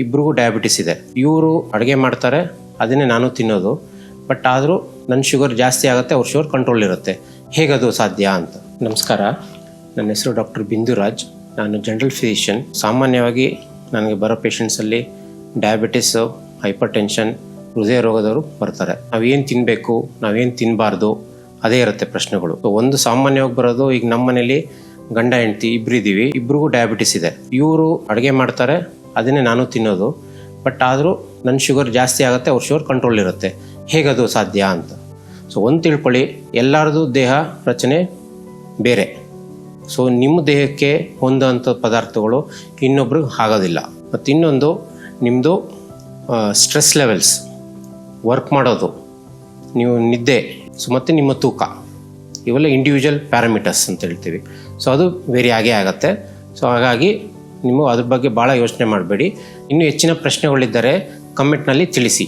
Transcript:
ಇಬ್ರಿಗೂ ಡಯಾಬಿಟಿಸ್ ಇದೆ. ಇವರು ಅಡುಗೆ ಮಾಡ್ತಾರೆ, ಅದನ್ನೇ ನಾನು ತಿನ್ನೋದು. ಬಟ್ ಆದರೂ ನನ್ನ ಶುಗರ್ ಜಾಸ್ತಿ ಆಗುತ್ತೆ, ಅವ್ರ ಶುಗರ್ ಕಂಟ್ರೋಲ್ ಇರುತ್ತೆ. ಹೇಗದು ಸಾಧ್ಯ ಅಂತ. ನಮಸ್ಕಾರ, ನನ್ನ ಹೆಸರು ಡಾಕ್ಟರ್ ಬಿಂದುರಾಜ್. ನಾನು ಜನರಲ್ ಫಿಸಿಷಿಯನ್. ಸಾಮಾನ್ಯವಾಗಿ ನನಗೆ ಬರೋ ಪೇಷಂಟ್ಸಲ್ಲಿ ಡಯಾಬಿಟಿಸು, ಹೈಪರ್ ಟೆನ್ಷನ್, ಹೃದಯ ರೋಗದವರು ಬರ್ತಾರೆ. ನಾವೇನು ತಿನ್ನಬೇಕು, ನಾವೇನು ತಿನ್ನಬಾರ್ದು, ಅದೇ ಇರುತ್ತೆ ಪ್ರಶ್ನೆಗಳು. ಒಂದು ಸಾಮಾನ್ಯವಾಗಿ ಬರೋದು, ಈಗ ನಮ್ಮ ಮನೇಲಿ ಗಂಡ ಹೆಂಡತಿ ಇಬ್ಬರಿದ್ದೀವಿ, ಇಬ್ರಿಗೂ ಡಯಾಬಿಟಿಸ್ ಇದೆ. ಇವರು ಅಡುಗೆ ಮಾಡ್ತಾರೆ, ಅದನ್ನೇ ನಾನು ತಿನ್ನೋದು. ಬಟ್ ಆದರೂ ನನ್ನ ಶುಗರ್ ಜಾಸ್ತಿ ಆಗುತ್ತೆ, ಅವ್ರ ಶುಗರ್ ಕಂಟ್ರೋಲ್ ಇರುತ್ತೆ. ಹೇಗದು ಸಾಧ್ಯ ಅಂತ. ಒಂದು ತಿಳ್ಕೊಳ್ಳಿ, ಎಲ್ಲರದು ದೇಹ ರಚನೆ ಬೇರೆ. ನಿಮ್ಮ ದೇಹಕ್ಕೆ ಹೊಂದೋಂಥ ಪದಾರ್ಥಗಳು ಇನ್ನೊಬ್ರಿಗೆ ಆಗೋದಿಲ್ಲ. ಮತ್ತು ಇನ್ನೊಂದು, ನಿಮ್ಮದು ಸ್ಟ್ರೆಸ್ ಲೆವೆಲ್ಸ್, ವರ್ಕ್ ಮಾಡೋದು, ನೀವು ನಿದ್ದೆ, ಮತ್ತು ನಿಮ್ಮ ತೂಕ, ಇವೆಲ್ಲ ಇಂಡಿವಿಜುವಲ್ ಪ್ಯಾರಾಮೀಟರ್ಸ್ ಅಂತ ಹೇಳ್ತೀವಿ. ಅದು ವೇರಿ ಆಗೇ ಆಗುತ್ತೆ. ಹಾಗಾಗಿ ನೀವು ಅದ್ರ ಬಗ್ಗೆ ಭಾಳ ಯೋಚನೆ ಮಾಡಬೇಡಿ. ಇನ್ನೂ ಹೆಚ್ಚಿನ ಪ್ರಶ್ನೆಗಳಿದ್ದರೆ ಕಮೆಂಟ್ನಲ್ಲಿ ತಿಳಿಸಿ.